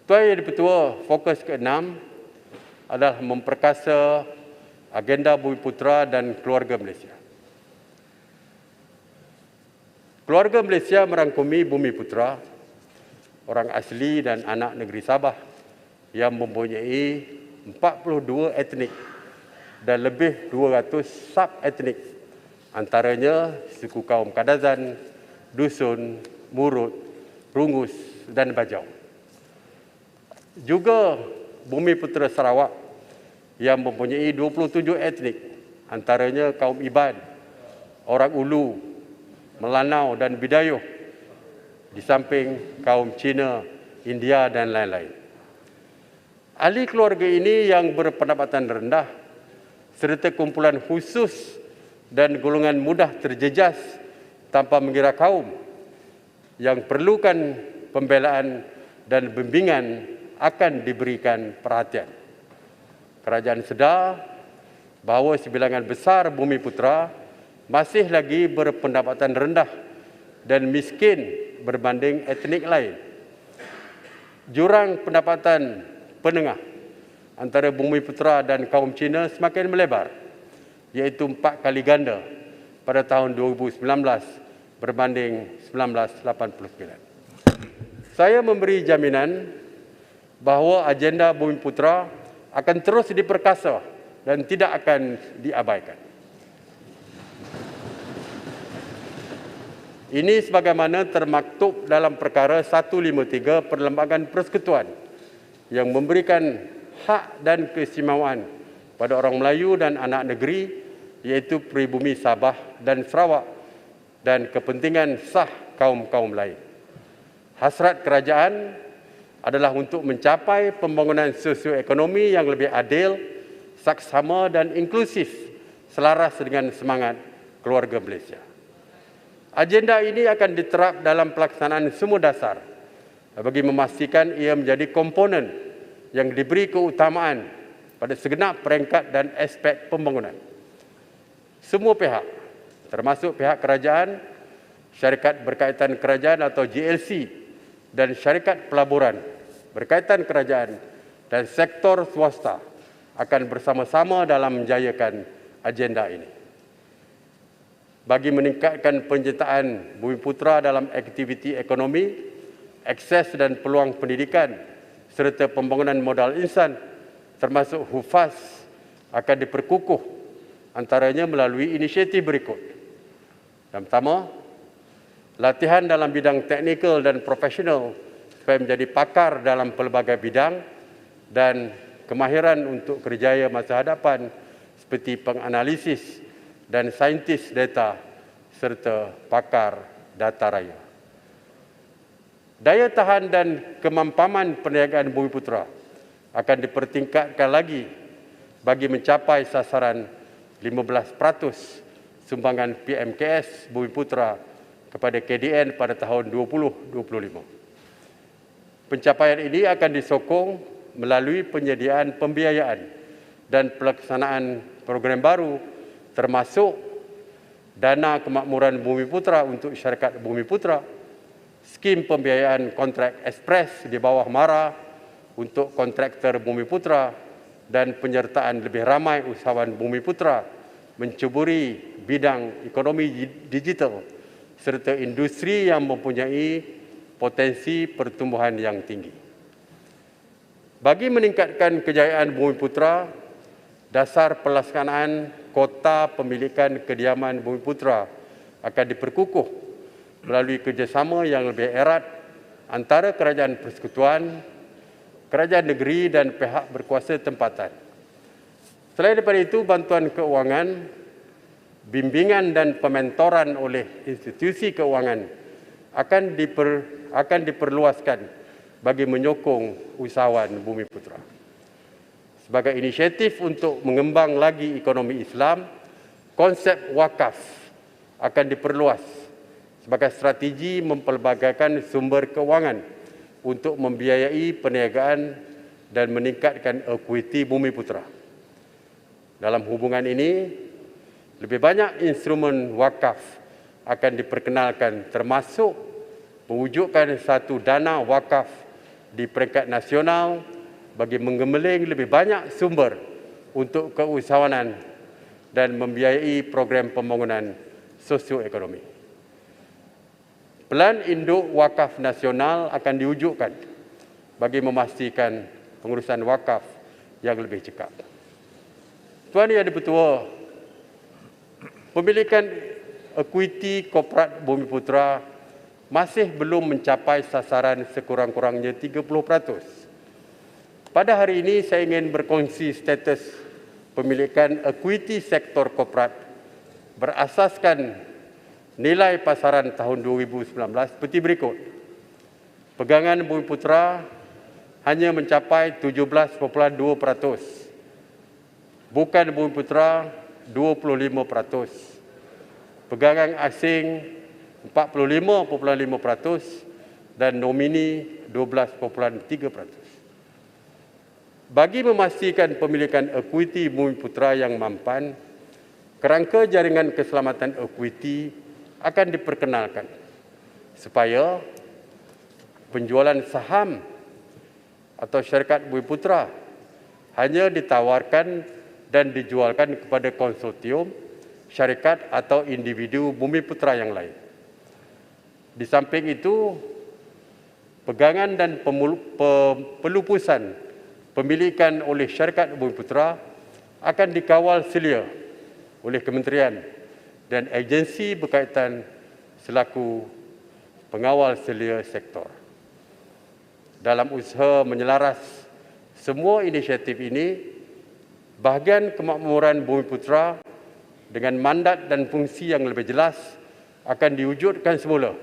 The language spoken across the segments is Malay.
Tuan Yang Dipertua, fokus ke-6 adalah memperkasa agenda Bumiputera dan keluarga Malaysia. Keluarga Malaysia merangkumi Bumiputera, orang asli dan anak negeri Sabah yang mempunyai 42 etnik dan lebih 200 sub-etnik, antaranya suku kaum Kadazan, Dusun, Murut, Rungus dan Bajau. Juga Bumiputera Sarawak yang mempunyai 27 etnik, antaranya kaum Iban, orang Ulu, Melanau dan Bidayuh, di samping kaum Cina, India dan lain-lain. Ahli keluarga ini yang berpendapatan rendah serta kumpulan khusus dan golongan mudah terjejas tanpa mengira kaum yang perlukan pembelaan dan bimbingan akan diberikan perhatian. Kerajaan sedar bahawa sebilangan besar Bumiputera masih lagi berpendapatan rendah dan miskin berbanding etnik lain. Jurang pendapatan penengah antara Bumiputera dan kaum Cina semakin melebar, iaitu 4 kali ganda pada tahun 2019 berbanding 1989. Saya memberi jaminan bahawa agenda Bumiputera akan terus diperkasa dan tidak akan diabaikan. Ini sebagaimana termaktub dalam perkara 153 Perlembagaan Persekutuan yang memberikan hak dan keistimewaan pada orang Melayu dan anak negeri, iaitu peribumi Sabah dan Sarawak dan kepentingan sah kaum-kaum lain. Hasrat kerajaan adalah untuk mencapai pembangunan sosioekonomi yang lebih adil, saksama dan inklusif selaras dengan semangat keluarga Malaysia. Agenda ini akan diterap dalam pelaksanaan semua dasar bagi memastikan ia menjadi komponen yang diberi keutamaan pada segenap peringkat dan aspek pembangunan. Semua pihak, termasuk pihak kerajaan, syarikat berkaitan kerajaan atau GLC dan syarikat pelaburan berkaitan kerajaan dan sektor swasta akan bersama-sama dalam menjayakan agenda ini. Bagi meningkatkan penyertaan Bumiputera dalam aktiviti ekonomi, akses dan peluang pendidikan serta pembangunan modal insan termasuk HUFAS akan diperkukuh, antaranya melalui inisiatif berikut. Yang pertama, latihan dalam bidang teknikal dan profesional supaya menjadi pakar dalam pelbagai bidang dan kemahiran untuk kerjaya masa hadapan seperti penganalisis dan saintis data serta pakar data raya. Daya tahan dan kemampanan perniagaan Bumiputera akan dipertingkatkan lagi bagi mencapai sasaran 15% sumbangan PMKS Bumiputera kepada KDN pada tahun 2025. Pencapaian ini akan disokong melalui penyediaan pembiayaan dan pelaksanaan program baru termasuk dana kemakmuran Bumiputera untuk syarikat Bumiputera, skim pembiayaan kontrak ekspres di bawah MARA untuk kontraktor Bumiputera dan penyertaan lebih ramai usahawan Bumiputera mencuburi bidang ekonomi digital serta industri yang mempunyai potensi pertumbuhan yang tinggi. Bagi meningkatkan kejayaan Bumiputera, dasar pelaksanaan kota pemilikan kediaman Bumiputera akan diperkukuh melalui kerjasama yang lebih erat antara kerajaan persekutuan, kerajaan negeri dan pihak berkuasa tempatan. Selain daripada itu, bantuan keuangan, bimbingan dan pementoran oleh institusi keuangan akan diperluaskan bagi menyokong usahawan Bumiputera. Sebagai inisiatif untuk mengembang lagi ekonomi Islam, konsep wakaf akan diperluas sebagai strategi mempelbagaikan sumber keuangan untuk membiayai perniagaan dan meningkatkan ekuiti Bumiputera. Dalam hubungan ini, lebih banyak instrumen wakaf akan diperkenalkan termasuk mewujudkan satu dana wakaf di peringkat nasional bagi menggemeling lebih banyak sumber untuk keusahawanan dan membiayai program pembangunan sosioekonomi. Pelan induk wakaf nasional akan diwujudkan bagi memastikan pengurusan wakaf yang lebih cekap. Tuan Yang Dipertua, pemilikan ekuiti korporat Bumiputera masih belum mencapai sasaran sekurang-kurangnya 30%. Pada hari ini saya ingin berkongsi status pemilikan ekuiti sektor korporat berasaskan nilai pasaran tahun 2019 seperti berikut. Pegangan Bumiputera hanya mencapai 17.2%. Bukan Bumiputera 25%. Pegangan asing 45.5% dan nomini 12.3%. Bagi memastikan pemilikan ekuiti Bumiputera yang mampan, kerangka jaringan keselamatan ekuiti akan diperkenalkan supaya penjualan saham atau syarikat Bumiputera hanya ditawarkan dan dijualkan kepada konsortium, syarikat atau individu Bumiputera yang lain. Di samping itu, pegangan dan pelupusan pemilikan oleh syarikat Bumiputera akan dikawal selia oleh kementerian dan agensi berkaitan selaku pengawal selia sektor. Dalam usaha menyelaras semua inisiatif ini, bahagian kemakmuran Bumiputera dengan mandat dan fungsi yang lebih jelas akan diwujudkan semula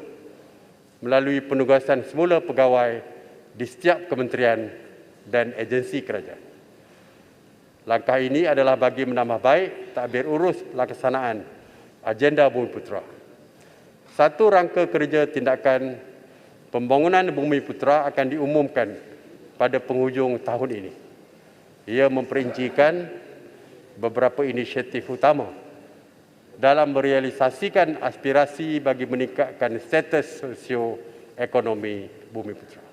melalui penugasan semula pegawai di setiap kementerian dan agensi kerajaan. Langkah ini adalah bagi menambah baik tadbir urus pelaksanaan agenda Bumiputera. Satu rangka kerja tindakan pembangunan Bumiputera akan diumumkan pada penghujung tahun ini. Ia memperincikan beberapa inisiatif utama dalam merealisasikan aspirasi bagi meningkatkan status sosioekonomi Bumiputera.